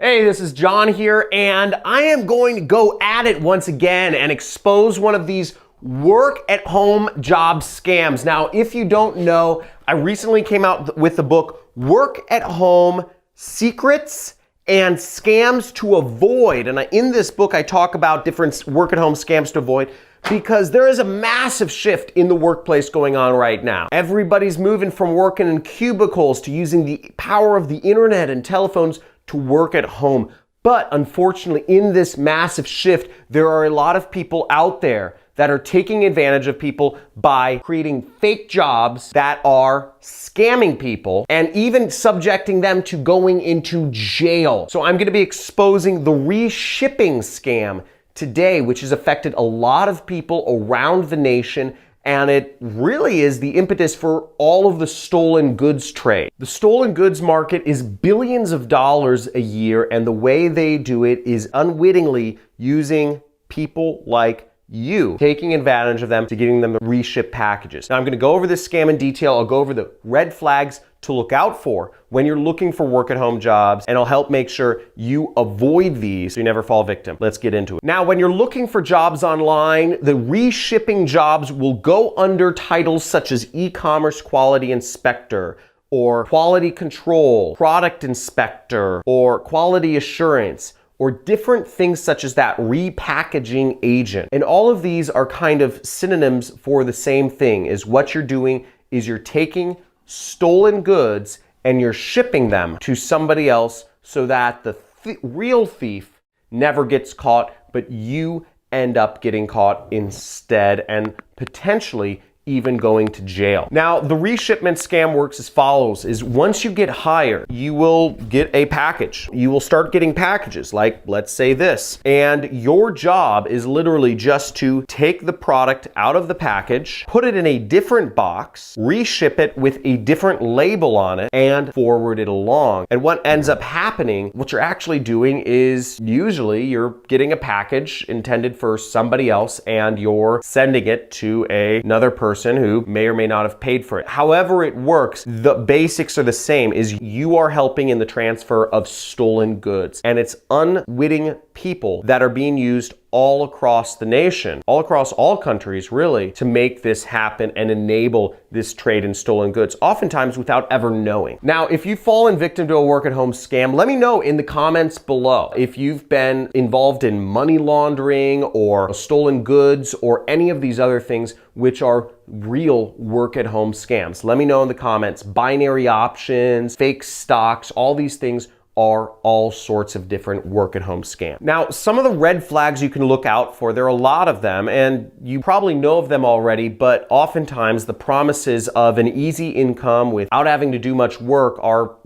Hey, this is John here, and I am going to go at it once again and expose one of these work-at-home job scams. Now, if you don't know, I recently came out with the book, Work-at-Home Secrets and Scams to Avoid. And in this book, I talk about different work-at-home scams to avoid because there is a massive shift in the workplace going on right now. Everybody's moving from working in cubicles to using the power of the internet and telephones to work at home. But unfortunately, in this massive shift, there are a lot of people out there that are taking advantage of people by creating fake jobs that are scamming people and even subjecting them to going into jail. So I'm going to be exposing the reshipping scam today, which has affected a lot of people around the nation. And it really is the impetus for all of the stolen goods trade. The stolen goods market is billions of dollars a year, and the way they do it is unwittingly using people like you, taking advantage of them to getting them to reship packages. Now I'm going to go over this scam in detail. I'll go over the red flags to look out for when you're looking for work-at-home jobs, and I'll help make sure you avoid these so you never fall victim. Let's get into it. Now, when you're looking for jobs online, the reshipping jobs will go under titles such as e-commerce quality inspector, or quality control, product inspector, or quality assurance, or different things such as that, repackaging agent. And all of these are kind of synonyms for the same thing, is what you're doing is you're taking stolen goods and you're shipping them to somebody else so that the real thief never gets caught, but you end up getting caught instead and potentially even going to jail. Now, the reshipment scam works as follows, is once you get hired, you will get a package. You will start getting packages like, let's say this, and your job is literally just to take the product out of the package, put it in a different box, reship it with a different label on it, and forward it along. And what ends up happening, what you're actually doing is usually you're getting a package intended for somebody else and you're sending it to another person who may or may not have paid for it. However it works, the basics are the same, is you are helping in the transfer of stolen goods. And it's unwitting people that are being used all across the nation, all across all countries really, to make this happen and enable this trade in stolen goods, oftentimes without ever knowing. Now, if you've fallen victim to a work-at-home scam, let me know in the comments below if you've been involved in money laundering or stolen goods or any of these other things which are real work-at-home scams. Let me know in the comments. Binary options, fake stocks, all these things are all sorts of different work-at-home scams. Now, some of the red flags you can look out for, there are a lot of them, and you probably know of them already, but oftentimes the promises of an easy income without having to do much work are,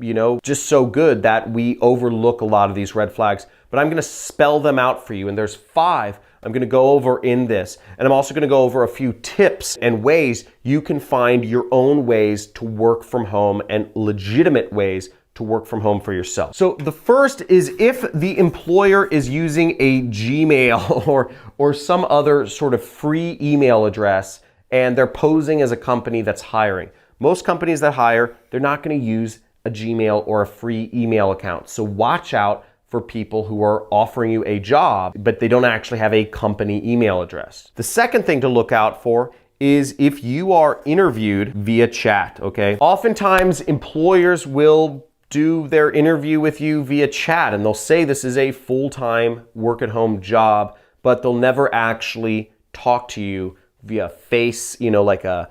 just so good that we overlook a lot of these red flags. But I'm gonna spell them out for you, and there's 5 I'm gonna go over in this. And I'm also gonna go over a few tips and ways you can find your own ways to work from home and legitimate ways to work from home for yourself. So the first is if the employer is using a Gmail or some other sort of free email address and they're posing as a company that's hiring. Most companies that hire, they're not gonna use a Gmail or a free email account. So watch out for people who are offering you a job, but they don't actually have a company email address. The second thing to look out for is if you are interviewed via chat, okay? Oftentimes employers will do their interview with you via chat and they'll say this is a full-time work-at-home job, but they'll never actually talk to you via face, like a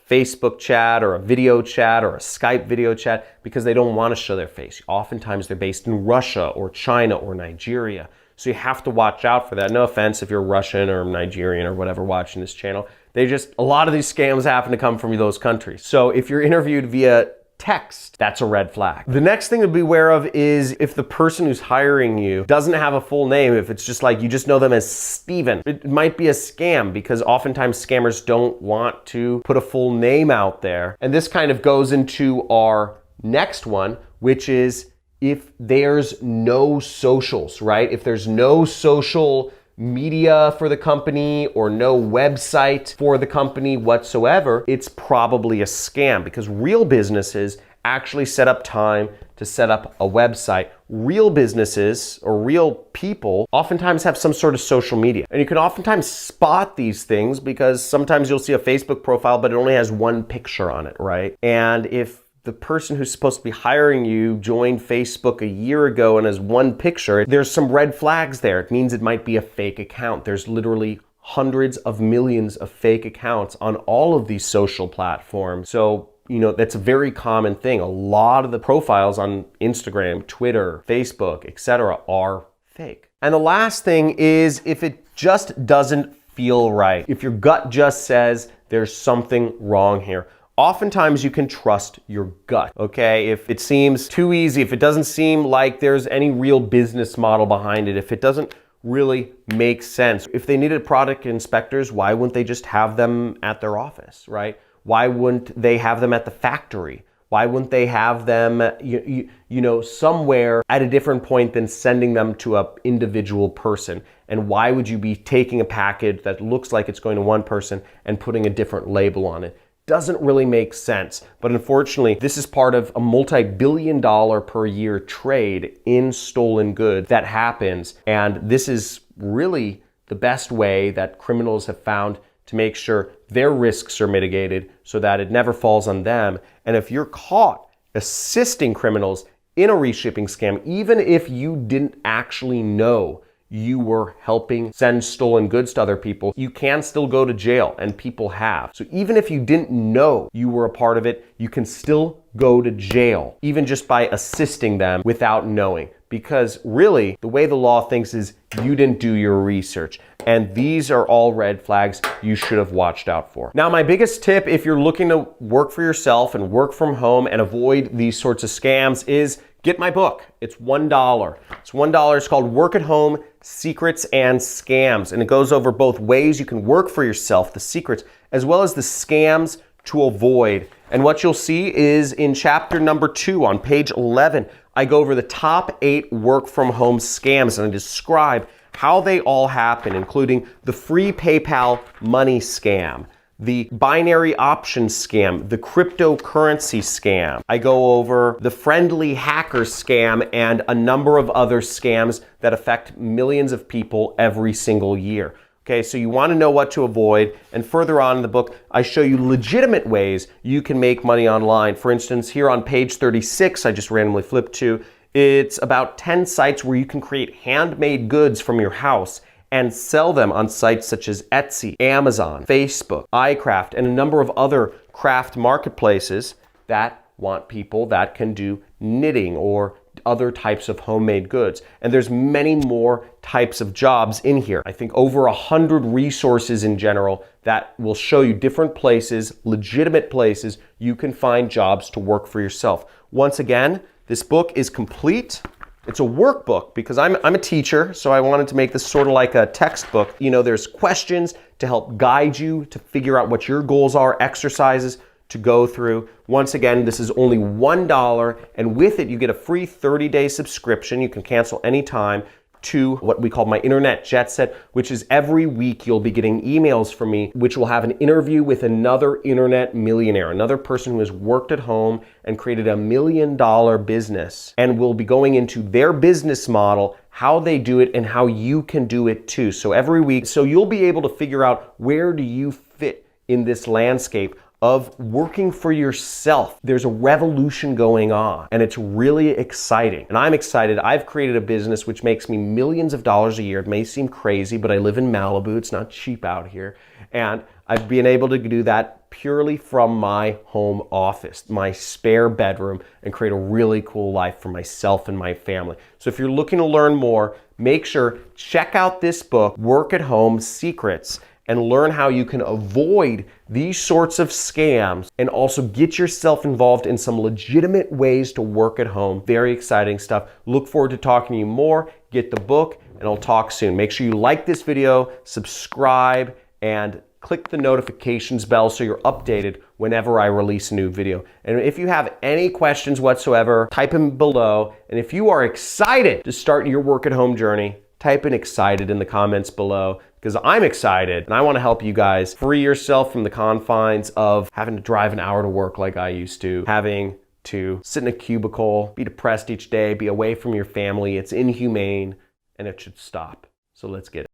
Facebook chat or a video chat or a Skype video chat, because they don't want to show their face. Oftentimes they're based in Russia or China or Nigeria. So you have to watch out for that. No offense if you're Russian or Nigerian or whatever watching this channel. A lot of these scams happen to come from those countries. So if you're interviewed via text, that's a red flag. The next thing to be aware of is if the person who's hiring you doesn't have a full name, if it's just like you just know them as Steven, it might be a scam because oftentimes scammers don't want to put a full name out there. And this kind of goes into our next one, which is if there's no socials, right? If there's no social media for the company or no website for the company whatsoever, it's probably a scam because real businesses actually set up time to set up a website. Real businesses or real people oftentimes have some sort of social media. And you can oftentimes spot these things because sometimes you'll see a Facebook profile, but it only has one picture on it, right? And if the person who's supposed to be hiring you joined Facebook a year ago and has one picture, there's some red flags there. It means it might be a fake account. There's literally hundreds of millions of fake accounts on all of these social platforms. So, that's a very common thing. A lot of the profiles on Instagram, Twitter, Facebook, etc. are fake. And the last thing is if it just doesn't feel right. If your gut just says there's something wrong here. Oftentimes you can trust your gut, okay? If it seems too easy, if it doesn't seem like there's any real business model behind it, if it doesn't really make sense. If they needed product inspectors, why wouldn't they just have them at their office, right? Why wouldn't they have them at the factory? Why wouldn't they have them, somewhere at a different point than sending them to an individual person? And why would you be taking a package that looks like it's going to one person and putting a different label on it? Doesn't really make sense. But unfortunately, this is part of a multi-billion-dollar per year trade in stolen goods that happens. And this is really the best way that criminals have found to make sure their risks are mitigated so that it never falls on them. And if you're caught assisting criminals in a reshipping scam, even if you didn't actually know you were helping send stolen goods to other people, you can still go to jail, and people have. So even if you didn't know you were a part of it, you can still go to jail, even just by assisting them without knowing. Because really, the way the law thinks is you didn't do your research. And these are all red flags you should have watched out for. Now, my biggest tip, if you're looking to work for yourself and work from home and avoid these sorts of scams, is get my book. It's $1. It's $1. It's called Work at Home, Secrets and Scams. And it goes over both ways you can work for yourself, the secrets, as well as the scams to avoid. And what you'll see is in chapter number 2 on page 11, I go over the top 8 work from home scams and I describe how they all happen, including the free PayPal money scam, the binary option scam, the cryptocurrency scam. I go over the friendly hacker scam and a number of other scams that affect millions of people every single year. Okay, so you want to know what to avoid, and further on in the book, I show you legitimate ways you can make money online. For instance, here on page 36, I just randomly flipped to, it's about 10 sites where you can create handmade goods from your house and sell them on sites such as Etsy, Amazon, Facebook, iCraft, and a number of other craft marketplaces that want people that can do knitting or other types of homemade goods. And there's many more types of jobs in here. I think over 100 resources in general that will show you different places, legitimate places you can find jobs to work for yourself. Once again, this book is complete. It's a workbook because I'm a teacher, so I wanted to make this sort of like a textbook. There's questions to help guide you to figure out what your goals are, exercises to go through. Once again, this is only $1, and with it you get a free 30-day subscription. You can cancel anytime to what we call my Internet Jet Set, which is every week you'll be getting emails from me, which will have an interview with another internet millionaire, another person who has worked at home and created $1 million business. And we'll be going into their business model, how they do it, and how you can do it too. So every week, so you'll be able to figure out where do you fit in this landscape of working for yourself. There's a revolution going on, and it's really exciting. And I'm excited. I've created a business which makes me millions of dollars a year. It may seem crazy, but I live in Malibu. It's not cheap out here. And I've been able to do that purely from my home office, my spare bedroom, and create a really cool life for myself and my family. So if you're looking to learn more, make sure, check out this book, Work at Home Secrets, and learn how you can avoid these sorts of scams and also get yourself involved in some legitimate ways to work at home. Very exciting stuff. Look forward to talking to you more. Get the book, and I'll talk soon. Make sure you like this video, subscribe, and click the notifications bell so you're updated whenever I release a new video. And if you have any questions whatsoever, type them below. And if you are excited to start your work at home journey, type in excited in the comments below, because I'm excited and I want to help you guys free yourself from the confines of having to drive an hour to work like I used to, having to sit in a cubicle, be depressed each day, be away from your family. It's inhumane and it should stop. So let's get it.